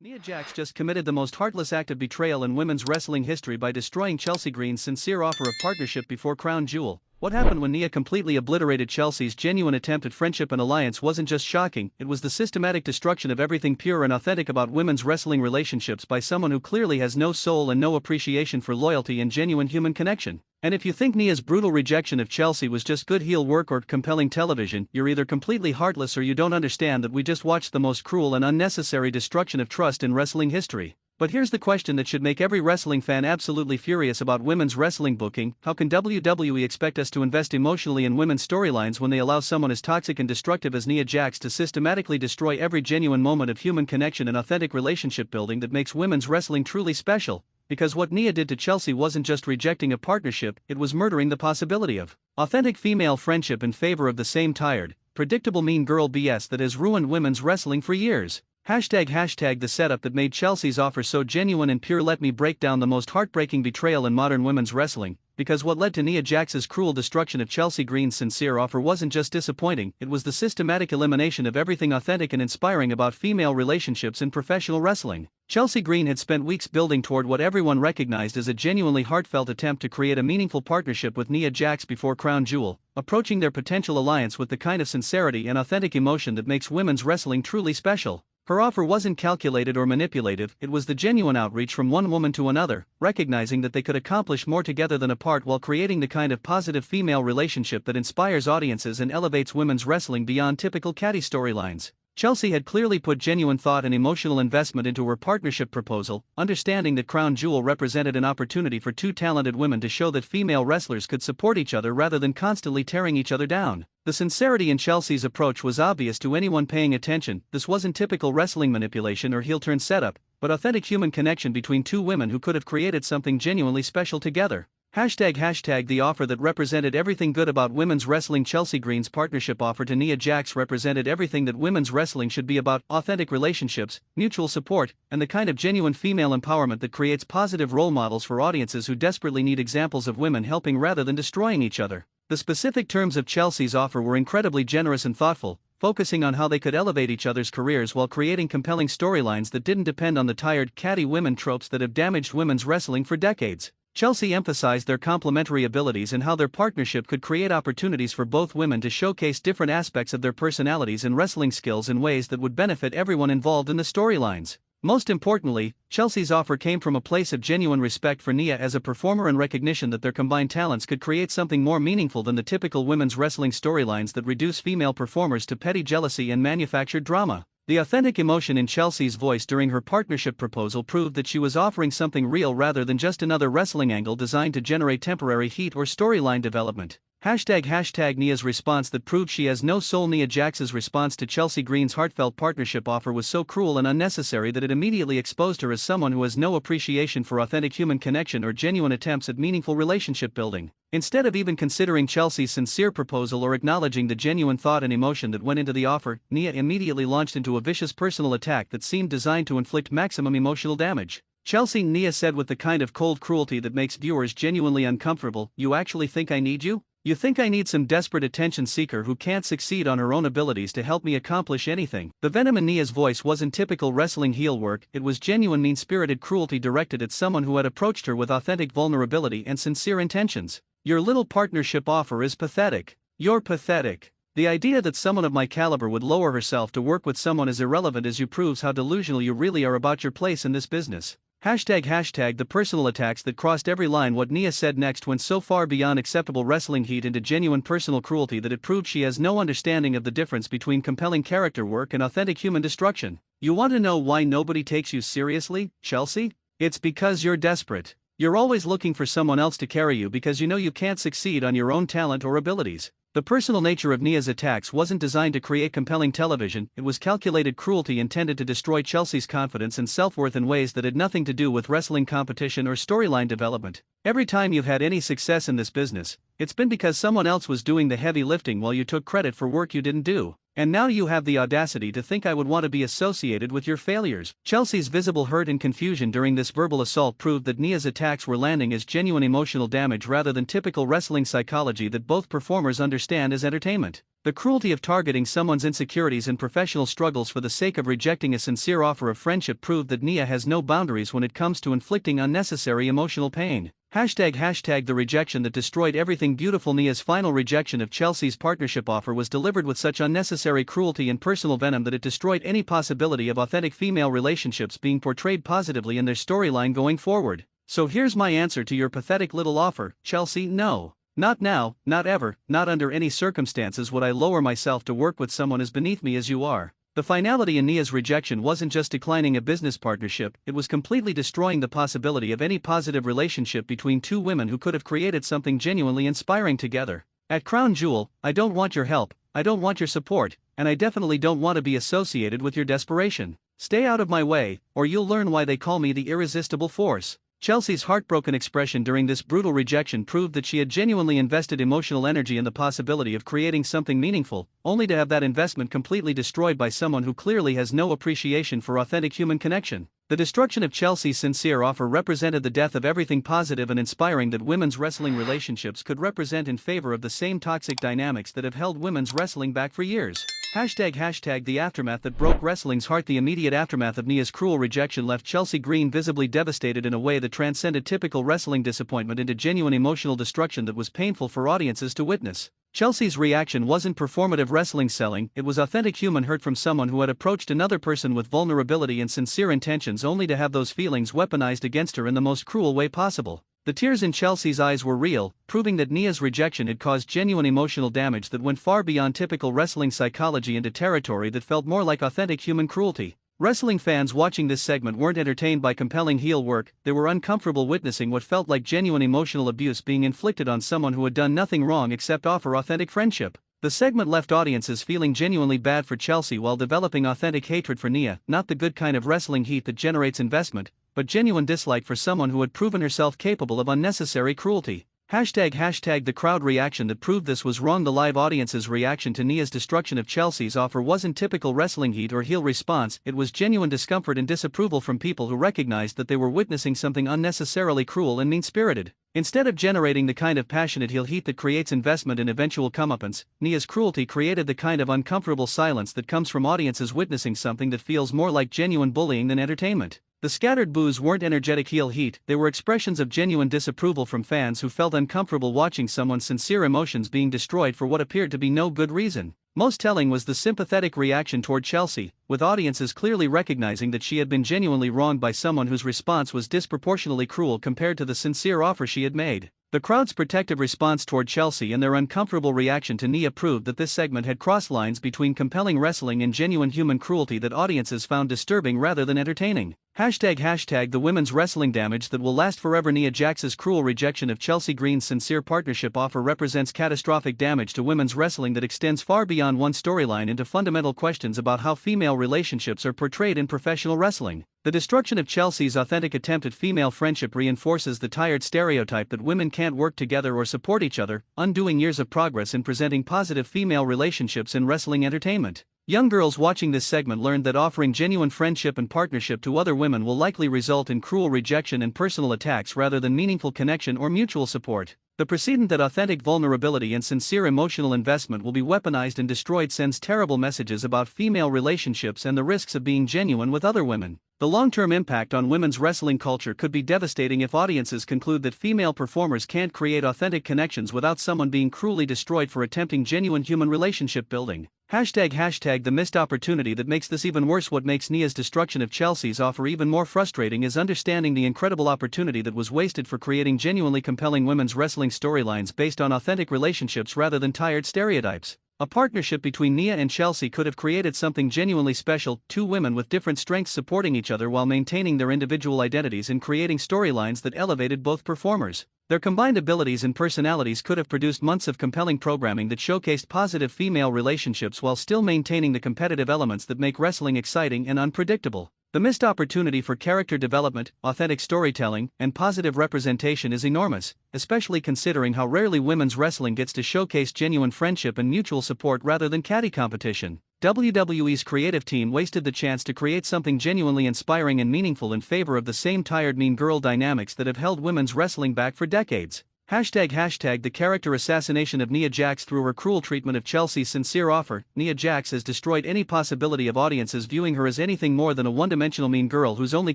Nia Jax just committed the most heartless act of betrayal in women's wrestling history by destroying Chelsea Green's sincere offer of partnership before Crown Jewel. What happened when Nia completely obliterated Chelsea's genuine attempt at friendship and alliance wasn't just shocking, it was the systematic destruction of everything pure and authentic about women's wrestling relationships by someone who clearly has no soul and no appreciation for loyalty and genuine human connection. And if you think Nia's brutal rejection of Chelsea was just good heel work or compelling television, you're either completely heartless or you don't understand that we just watched the most cruel and unnecessary destruction of trust in wrestling history. But here's the question that should make every wrestling fan absolutely furious about women's wrestling booking: how can WWE expect us to invest emotionally in women's storylines when they allow someone as toxic and destructive as Nia Jax to systematically destroy every genuine moment of human connection and authentic relationship building that makes women's wrestling truly special? Because what Nia did to Chelsea wasn't just rejecting a partnership, it was murdering the possibility of authentic female friendship in favor of the same tired, predictable mean girl BS that has ruined women's wrestling for years. Hashtag the setup that made Chelsea's offer so genuine and pure. Let me break down the most heartbreaking betrayal in modern women's wrestling, because what led to Nia Jax's cruel destruction of Chelsea Green's sincere offer wasn't just disappointing, it was the systematic elimination of everything authentic and inspiring about female relationships in professional wrestling. Chelsea Green had spent weeks building toward what everyone recognized as a genuinely heartfelt attempt to create a meaningful partnership with Nia Jax before Crown Jewel, approaching their potential alliance with the kind of sincerity and authentic emotion that makes women's wrestling truly special. Her offer wasn't calculated or manipulative, it was the genuine outreach from one woman to another, recognizing that they could accomplish more together than apart while creating the kind of positive female relationship that inspires audiences and elevates women's wrestling beyond typical catty storylines. Chelsea had clearly put genuine thought and emotional investment into her partnership proposal, understanding that Crown Jewel represented an opportunity for two talented women to show that female wrestlers could support each other rather than constantly tearing each other down. The sincerity in Chelsea's approach was obvious to anyone paying attention. This wasn't typical wrestling manipulation or heel-turn setup, but authentic human connection between two women who could have created something genuinely special together. Hashtag the offer that represented everything good about women's wrestling. Chelsea Green's partnership offer to Nia Jax represented everything that women's wrestling should be about: authentic relationships, mutual support, and the kind of genuine female empowerment that creates positive role models for audiences who desperately need examples of women helping rather than destroying each other. The specific terms of Chelsea's offer were incredibly generous and thoughtful, focusing on how they could elevate each other's careers while creating compelling storylines that didn't depend on the tired, catty women tropes that have damaged women's wrestling for decades. Chelsea emphasized their complementary abilities and how their partnership could create opportunities for both women to showcase different aspects of their personalities and wrestling skills in ways that would benefit everyone involved in the storylines. Most importantly, Chelsea's offer came from a place of genuine respect for Nia as a performer and recognition that their combined talents could create something more meaningful than the typical women's wrestling storylines that reduce female performers to petty jealousy and manufactured drama. The authentic emotion in Chelsea's voice during her partnership proposal proved that she was offering something real rather than just another wrestling angle designed to generate temporary heat or storyline development. Hashtag Nia's response that proved she has no soul. Nia Jax's response to Chelsea Green's heartfelt partnership offer was so cruel and unnecessary that it immediately exposed her as someone who has no appreciation for authentic human connection or genuine attempts at meaningful relationship building. Instead of even considering Chelsea's sincere proposal or acknowledging the genuine thought and emotion that went into the offer, Nia immediately launched into a vicious personal attack that seemed designed to inflict maximum emotional damage. Nia said with the kind of cold cruelty that makes viewers genuinely uncomfortable, "You actually think I need you? You think I need some desperate attention seeker who can't succeed on her own abilities to help me accomplish anything?" The venom in Nia's voice wasn't typical wrestling heel work, it was genuine mean-spirited cruelty directed at someone who had approached her with authentic vulnerability and sincere intentions. "Your little partnership offer is pathetic. You're pathetic. The idea that someone of my caliber would lower herself to work with someone as irrelevant as you proves how delusional you really are about your place in this business." Hashtag the personal attacks that crossed every line. What Nia said next went so far beyond acceptable wrestling heat into genuine personal cruelty that it proved she has no understanding of the difference between compelling character work and authentic human destruction. "You want to know why nobody takes you seriously, Chelsea? It's because you're desperate. You're always looking for someone else to carry you because you know you can't succeed on your own talent or abilities." The personal nature of Nia's attacks wasn't designed to create compelling television, it was calculated cruelty intended to destroy Chelsea's confidence and self-worth in ways that had nothing to do with wrestling competition or storyline development. Every time you've had any success in this business, it's been because someone else was doing the heavy lifting while you took credit for work you didn't do. And now you have the audacity to think I would want to be associated with your failures. Chelsea's visible hurt and confusion during this verbal assault proved that Nia's attacks were landing as genuine emotional damage rather than typical wrestling psychology that both performers understand as entertainment. The cruelty of targeting someone's insecurities and professional struggles for the sake of rejecting a sincere offer of friendship proved that Nia has no boundaries when it comes to inflicting unnecessary emotional pain. ### The rejection that destroyed everything beautiful. Nia's final rejection of Chelsea's partnership offer was delivered with such unnecessary cruelty and personal venom that it destroyed any possibility of authentic female relationships being portrayed positively in their storyline going forward. So here's my answer to your pathetic little offer, Chelsea: no. Not now, not ever, not under any circumstances would I lower myself to work with someone as beneath me as you are. The finality in Nia's rejection wasn't just declining a business partnership, it was completely destroying the possibility of any positive relationship between two women who could have created something genuinely inspiring together. At Crown Jewel, I don't want your help, I don't want your support, and I definitely don't want to be associated with your desperation. Stay out of my way, or you'll learn why they call me the irresistible force. Chelsea's heartbroken expression during this brutal rejection proved that she had genuinely invested emotional energy in the possibility of creating something meaningful, only to have that investment completely destroyed by someone who clearly has no appreciation for authentic human connection. The destruction of Chelsea's sincere offer represented the death of everything positive and inspiring that women's wrestling relationships could represent in favor of the same toxic dynamics that have held women's wrestling back for years. ### The aftermath that broke wrestling's heart. The immediate aftermath of Nia's cruel rejection left Chelsea Green visibly devastated in a way that transcended typical wrestling disappointment into genuine emotional destruction that was painful for audiences to witness. Chelsea's reaction wasn't performative wrestling selling, it was authentic human hurt from someone who had approached another person with vulnerability and sincere intentions only to have those feelings weaponized against her in the most cruel way possible. The tears in Chelsea's eyes were real, proving that Nia's rejection had caused genuine emotional damage that went far beyond typical wrestling psychology into territory that felt more like authentic human cruelty. Wrestling fans watching this segment weren't entertained by compelling heel work, they were uncomfortable witnessing what felt like genuine emotional abuse being inflicted on someone who had done nothing wrong except offer authentic friendship. The segment left audiences feeling genuinely bad for Chelsea while developing authentic hatred for Nia, not the good kind of wrestling heat that generates investment, but genuine dislike for someone who had proven herself capable of unnecessary cruelty. ### The crowd reaction that proved this was wrong. The live audience's reaction to Nia's destruction of Chelsea's offer wasn't typical wrestling heat or heel response, it was genuine discomfort and disapproval from people who recognized that they were witnessing something unnecessarily cruel and mean-spirited. Instead of generating the kind of passionate heel heat that creates investment and eventual comeuppance, Nia's cruelty created the kind of uncomfortable silence that comes from audiences witnessing something that feels more like genuine bullying than entertainment. The scattered boos weren't energetic heel heat, they were expressions of genuine disapproval from fans who felt uncomfortable watching someone's sincere emotions being destroyed for what appeared to be no good reason. Most telling was the sympathetic reaction toward Chelsea, with audiences clearly recognizing that she had been genuinely wronged by someone whose response was disproportionately cruel compared to the sincere offer she had made. The crowd's protective response toward Chelsea and their uncomfortable reaction to Nia proved that this segment had crossed lines between compelling wrestling and genuine human cruelty that audiences found disturbing rather than entertaining. ### The women's wrestling damage that will last forever. Nia Jax's cruel rejection of Chelsea Green's sincere partnership offer represents catastrophic damage to women's wrestling that extends far beyond one storyline into fundamental questions about how female relationships are portrayed in professional wrestling. The destruction of Chelsea's authentic attempt at female friendship reinforces the tired stereotype that women can't work together or support each other, undoing years of progress in presenting positive female relationships in wrestling entertainment. Young girls watching this segment learned that offering genuine friendship and partnership to other women will likely result in cruel rejection and personal attacks rather than meaningful connection or mutual support. The precedent that authentic vulnerability and sincere emotional investment will be weaponized and destroyed sends terrible messages about female relationships and the risks of being genuine with other women. The long-term impact on women's wrestling culture could be devastating if audiences conclude that female performers can't create authentic connections without someone being cruelly destroyed for attempting genuine human relationship building. ### The missed opportunity that makes this even worse. What makes Nia's destruction of Chelsea's offer even more frustrating is understanding the incredible opportunity that was wasted for creating genuinely compelling women's wrestling storylines based on authentic relationships rather than tired stereotypes. A partnership between Nia and Chelsea could have created something genuinely special, two women with different strengths supporting each other while maintaining their individual identities and creating storylines that elevated both performers. Their combined abilities and personalities could have produced months of compelling programming that showcased positive female relationships while still maintaining the competitive elements that make wrestling exciting and unpredictable. The missed opportunity for character development, authentic storytelling, and positive representation is enormous, especially considering how rarely women's wrestling gets to showcase genuine friendship and mutual support rather than catty competition. WWE's creative team wasted the chance to create something genuinely inspiring and meaningful in favor of the same tired mean girl dynamics that have held women's wrestling back for decades. Hashtag the character assassination of Nia Jax through her cruel treatment of Chelsea's sincere offer. Nia Jax has destroyed any possibility of audiences viewing her as anything more than a one-dimensional mean girl whose only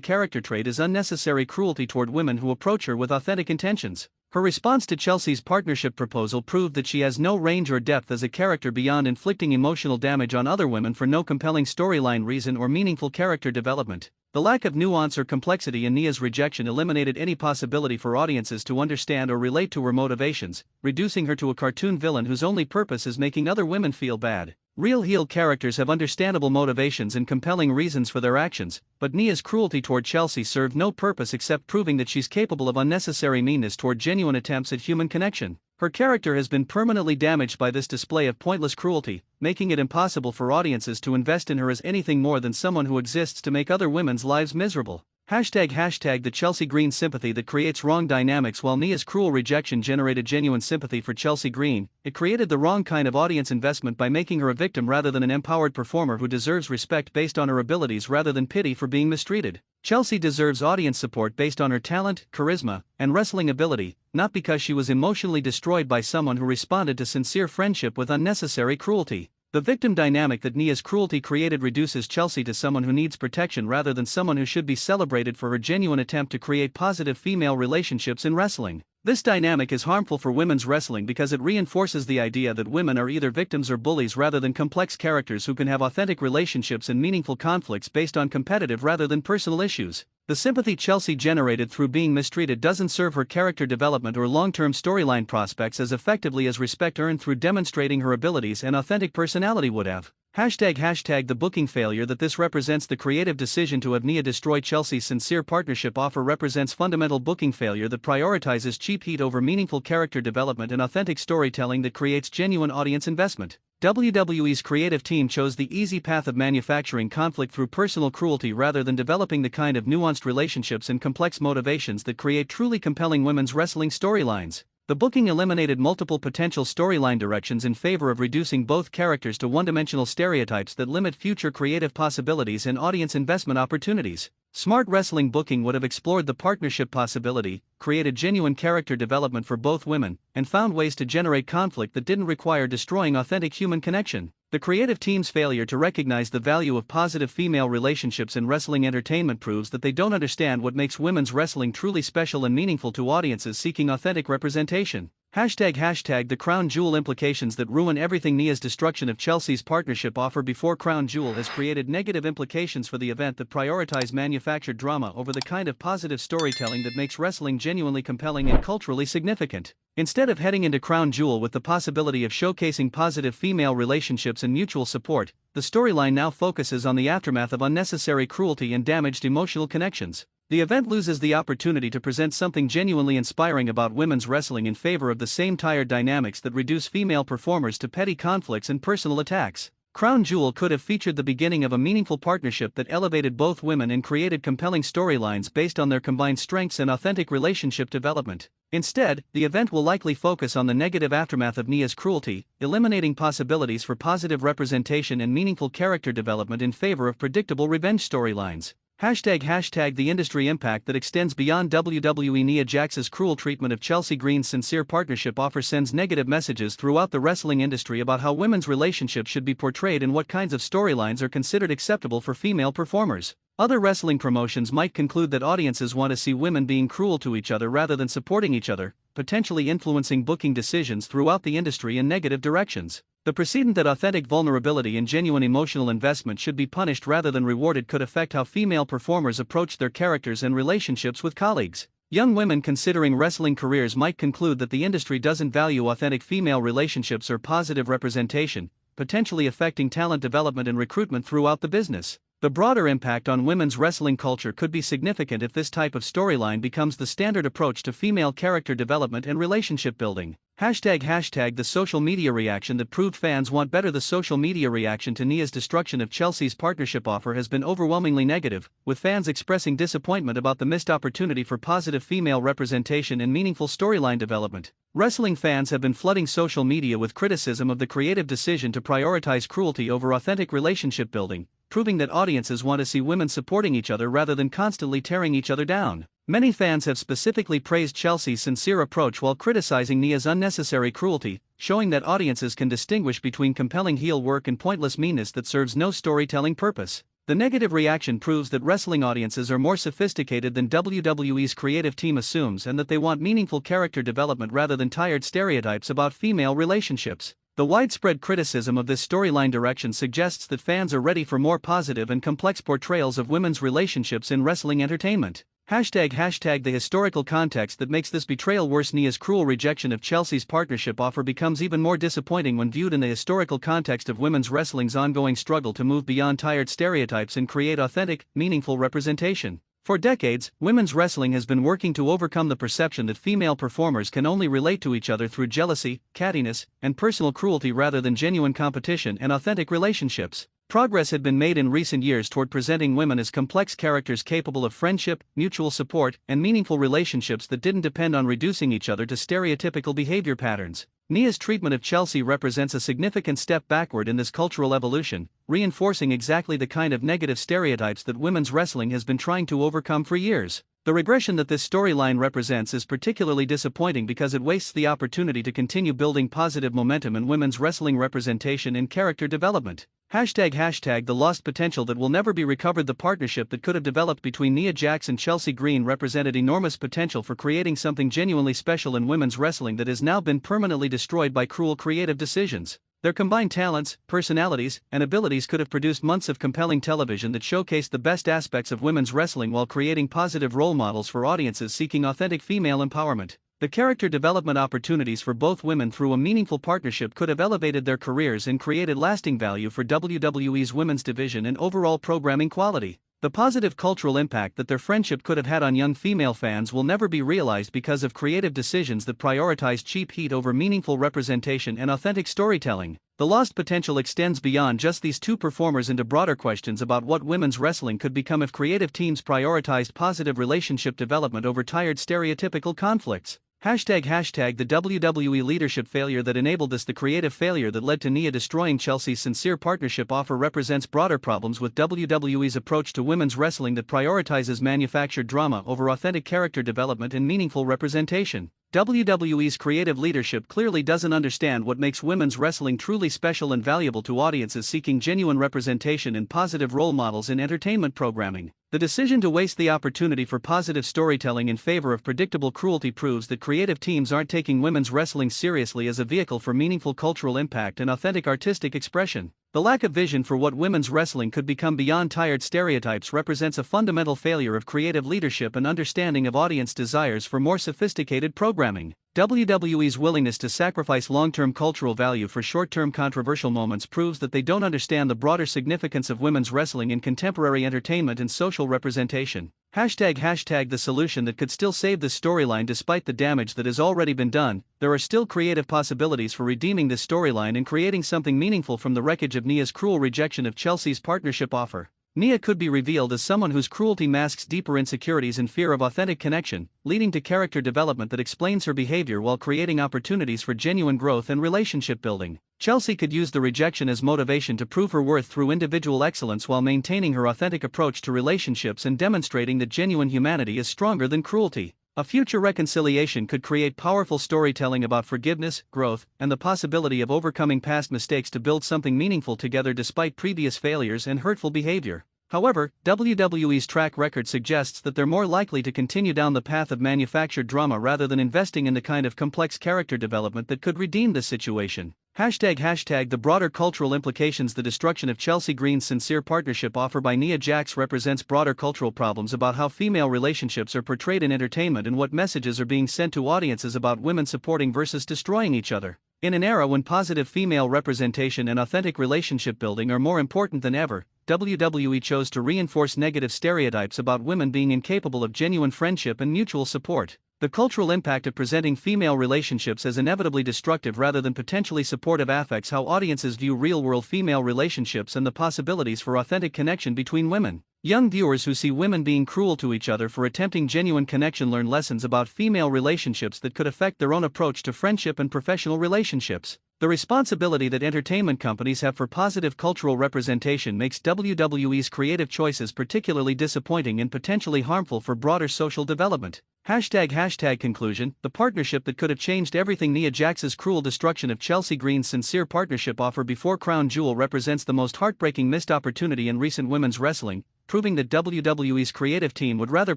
character trait is unnecessary cruelty toward women who approach her with authentic intentions. Her response to Chelsea's partnership proposal proved that she has no range or depth as a character beyond inflicting emotional damage on other women for no compelling storyline reason or meaningful character development. The lack of nuance or complexity in Nia's rejection eliminated any possibility for audiences to understand or relate to her motivations, reducing her to a cartoon villain whose only purpose is making other women feel bad. Real heel characters have understandable motivations and compelling reasons for their actions, but Nia's cruelty toward Chelsea served no purpose except proving that she's capable of unnecessary meanness toward genuine attempts at human connection. Her character has been permanently damaged by this display of pointless cruelty, making it impossible for audiences to invest in her as anything more than someone who exists to make other women's lives miserable. Hashtag the Chelsea Green sympathy that creates wrong dynamics. While Nia's cruel rejection generated genuine sympathy for Chelsea Green, it created the wrong kind of audience investment by making her a victim rather than an empowered performer who deserves respect based on her abilities rather than pity for being mistreated. Chelsea deserves audience support based on her talent, charisma, and wrestling ability, not because she was emotionally destroyed by someone who responded to sincere friendship with unnecessary cruelty. The victim dynamic that Nia's cruelty created reduces Chelsea to someone who needs protection rather than someone who should be celebrated for her genuine attempt to create positive female relationships in wrestling. This dynamic is harmful for women's wrestling because it reinforces the idea that women are either victims or bullies rather than complex characters who can have authentic relationships and meaningful conflicts based on competitive rather than personal issues. The sympathy Chelsea generated through being mistreated doesn't serve her character development or long-term storyline prospects as effectively as respect earned through demonstrating her abilities and authentic personality would have. Hashtag the booking failure that this represents. The creative decision to have Nia destroy Chelsea's sincere partnership offer represents fundamental booking failure that prioritizes cheap heat over meaningful character development and authentic storytelling that creates genuine audience investment. WWE's creative team chose the easy path of manufacturing conflict through personal cruelty rather than developing the kind of nuanced relationships and complex motivations that create truly compelling women's wrestling storylines. The booking eliminated multiple potential storyline directions in favor of reducing both characters to one-dimensional stereotypes that limit future creative possibilities and audience investment opportunities. Smart wrestling booking would have explored the partnership possibility, created genuine character development for both women, and found ways to generate conflict that didn't require destroying authentic human connection. The creative team's failure to recognize the value of positive female relationships in wrestling entertainment proves that they don't understand what makes women's wrestling truly special and meaningful to audiences seeking authentic representation. Hashtag the crown jewel implications that ruin everything. Nia's destruction of Chelsea's partnership offer before Crown Jewel has created negative implications for the event that prioritize manufactured drama over the kind of positive storytelling that makes wrestling genuinely compelling and culturally significant. Instead of heading into Crown Jewel with the possibility of showcasing positive female relationships and mutual support, the storyline now focuses on the aftermath of unnecessary cruelty and damaged emotional connections. The event loses the opportunity to present something genuinely inspiring about women's wrestling in favor of the same tired dynamics that reduce female performers to petty conflicts and personal attacks. Crown Jewel could have featured the beginning of a meaningful partnership that elevated both women and created compelling storylines based on their combined strengths and authentic relationship development. Instead, the event will likely focus on the negative aftermath of Nia's cruelty, eliminating possibilities for positive representation and meaningful character development in favor of predictable revenge storylines. Hashtag the industry impact that extends beyond WWE. Nia Jax's cruel treatment of Chelsea Green's sincere partnership offer sends negative messages throughout the wrestling industry about how women's relationships should be portrayed and what kinds of storylines are considered acceptable for female performers. Other wrestling promotions might conclude that audiences want to see women being cruel to each other rather than supporting each other, potentially influencing booking decisions throughout the industry in negative directions. The precedent that authentic vulnerability and genuine emotional investment should be punished rather than rewarded could affect how female performers approach their characters and relationships with colleagues. Young women considering wrestling careers might conclude that the industry doesn't value authentic female relationships or positive representation, potentially affecting talent development and recruitment throughout the business. The broader impact on women's wrestling culture could be significant if this type of storyline becomes the standard approach to female character development and relationship building. Hashtag the social media reaction that proved fans want better. The social media reaction to Nia's destruction of Chelsea's partnership offer has been overwhelmingly negative, with fans expressing disappointment about the missed opportunity for positive female representation and meaningful storyline development. Wrestling fans have been flooding social media with criticism of the creative decision to prioritize cruelty over authentic relationship building, proving that audiences want to see women supporting each other rather than constantly tearing each other down. Many fans have specifically praised Chelsea's sincere approach while criticizing Nia's unnecessary cruelty, showing that audiences can distinguish between compelling heel work and pointless meanness that serves no storytelling purpose. The negative reaction proves that wrestling audiences are more sophisticated than WWE's creative team assumes and that they want meaningful character development rather than tired stereotypes about female relationships. The widespread criticism of this storyline direction suggests that fans are ready for more positive and complex portrayals of women's relationships in wrestling entertainment. Hashtag the historical context that makes this betrayal worse. Nia's cruel rejection of Chelsea's partnership offer becomes even more disappointing when viewed in the historical context of women's wrestling's ongoing struggle to move beyond tired stereotypes and create authentic, meaningful representation. For decades, women's wrestling has been working to overcome the perception that female performers can only relate to each other through jealousy, cattiness, and personal cruelty rather than genuine competition and authentic relationships. Progress had been made in recent years toward presenting women as complex characters capable of friendship, mutual support, and meaningful relationships that didn't depend on reducing each other to stereotypical behavior patterns. Nia's treatment of Chelsea represents a significant step backward in this cultural evolution, reinforcing exactly the kind of negative stereotypes that women's wrestling has been trying to overcome for years. The regression that this storyline represents is particularly disappointing because it wastes the opportunity to continue building positive momentum in women's wrestling representation and character development. Hashtag the lost potential that will never be recovered. The partnership that could have developed between Nia Jax and Chelsea Green represented enormous potential for creating something genuinely special in women's wrestling that has now been permanently destroyed by cruel creative decisions. Their combined talents, personalities, and abilities could have produced months of compelling television that showcased the best aspects of women's wrestling while creating positive role models for audiences seeking authentic female empowerment. The character development opportunities for both women through a meaningful partnership could have elevated their careers and created lasting value for WWE's women's division and overall programming quality. The positive cultural impact that their friendship could have had on young female fans will never be realized because of creative decisions that prioritize cheap heat over meaningful representation and authentic storytelling. The lost potential extends beyond just these two performers into broader questions about what women's wrestling could become if creative teams prioritized positive relationship development over tired stereotypical conflicts. Hashtag the WWE leadership failure that enabled this. The creative failure that led to Nia destroying Chelsea's sincere partnership offer represents broader problems with WWE's approach to women's wrestling that prioritizes manufactured drama over authentic character development and meaningful representation. WWE's creative leadership clearly doesn't understand what makes women's wrestling truly special and valuable to audiences seeking genuine representation and positive role models in entertainment programming. The decision to waste the opportunity for positive storytelling in favor of predictable cruelty proves that creative teams aren't taking women's wrestling seriously as a vehicle for meaningful cultural impact and authentic artistic expression. The lack of vision for what women's wrestling could become beyond tired stereotypes represents a fundamental failure of creative leadership and understanding of audience desires for more sophisticated programming. WWE's willingness to sacrifice long-term cultural value for short-term controversial moments proves that they don't understand the broader significance of women's wrestling in contemporary entertainment and social representation. Hashtag the solution that could still save this storyline despite the damage that has already been done. There are still creative possibilities for redeeming this storyline and creating something meaningful from the wreckage of Nia's cruel rejection of Chelsea's partnership offer. Nia could be revealed as someone whose cruelty masks deeper insecurities and fear of authentic connection, leading to character development that explains her behavior while creating opportunities for genuine growth and relationship building. Chelsea could use the rejection as motivation to prove her worth through individual excellence while maintaining her authentic approach to relationships and demonstrating that genuine humanity is stronger than cruelty. A future reconciliation could create powerful storytelling about forgiveness, growth, and the possibility of overcoming past mistakes to build something meaningful together despite previous failures and hurtful behavior. However, WWE's track record suggests that they're more likely to continue down the path of manufactured drama rather than investing in the kind of complex character development that could redeem this situation. Hashtag the broader cultural implications. The destruction of Chelsea Green's sincere partnership offer by Nia Jax represents broader cultural problems about how female relationships are portrayed in entertainment and what messages are being sent to audiences about women supporting versus destroying each other. In an era when positive female representation and authentic relationship building are more important than ever, WWE chose to reinforce negative stereotypes about women being incapable of genuine friendship and mutual support. The cultural impact of presenting female relationships as inevitably destructive rather than potentially supportive affects how audiences view real-world female relationships and the possibilities for authentic connection between women. Young viewers who see women being cruel to each other for attempting genuine connection learn lessons about female relationships that could affect their own approach to friendship and professional relationships. The responsibility that entertainment companies have for positive cultural representation makes WWE's creative choices particularly disappointing and potentially harmful for broader social development. #Conclusion. The partnership that could have changed everything. Nia Jax's cruel destruction of Chelsea Green's sincere partnership offer before Crown Jewel represents the most heartbreaking missed opportunity in recent women's wrestling, proving that WWE's creative team would rather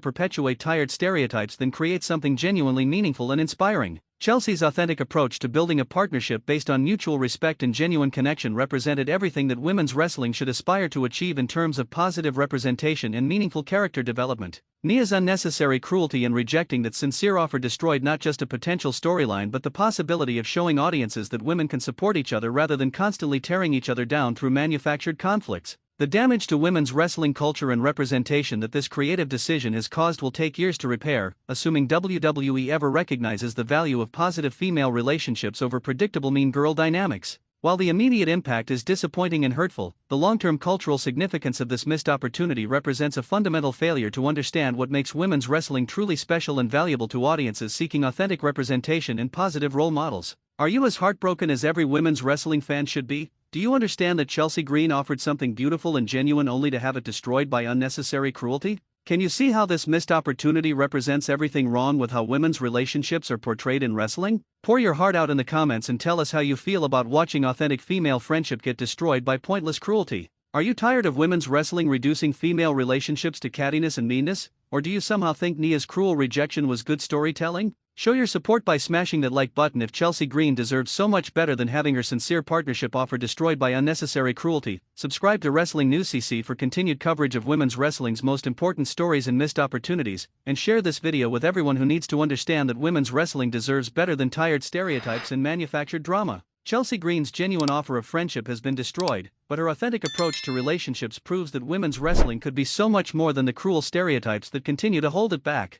perpetuate tired stereotypes than create something genuinely meaningful and inspiring. Chelsea's authentic approach to building a partnership based on mutual respect and genuine connection represented everything that women's wrestling should aspire to achieve in terms of positive representation and meaningful character development. Nia's unnecessary cruelty in rejecting that sincere offer destroyed not just a potential storyline but the possibility of showing audiences that women can support each other rather than constantly tearing each other down through manufactured conflicts. The damage to women's wrestling culture and representation that this creative decision has caused will take years to repair, assuming WWE ever recognizes the value of positive female relationships over predictable mean girl dynamics. While the immediate impact is disappointing and hurtful, the long-term cultural significance of this missed opportunity represents a fundamental failure to understand what makes women's wrestling truly special and valuable to audiences seeking authentic representation and positive role models. Are you as heartbroken as every women's wrestling fan should be? Do you understand that Chelsea Green offered something beautiful and genuine only to have it destroyed by unnecessary cruelty? Can you see how this missed opportunity represents everything wrong with how women's relationships are portrayed in wrestling? Pour your heart out in the comments and tell us how you feel about watching authentic female friendship get destroyed by pointless cruelty. Are you tired of women's wrestling reducing female relationships to cattiness and meanness? Or do you somehow think Nia's cruel rejection was good storytelling? Show your support by smashing that like button if Chelsea Green deserves so much better than having her sincere partnership offer destroyed by unnecessary cruelty. Subscribe to WrestlingNewsCC for continued coverage of women's wrestling's most important stories and missed opportunities, and share this video with everyone who needs to understand that women's wrestling deserves better than tired stereotypes and manufactured drama. Chelsea Green's genuine offer of friendship has been destroyed, but her authentic approach to relationships proves that women's wrestling could be so much more than the cruel stereotypes that continue to hold it back.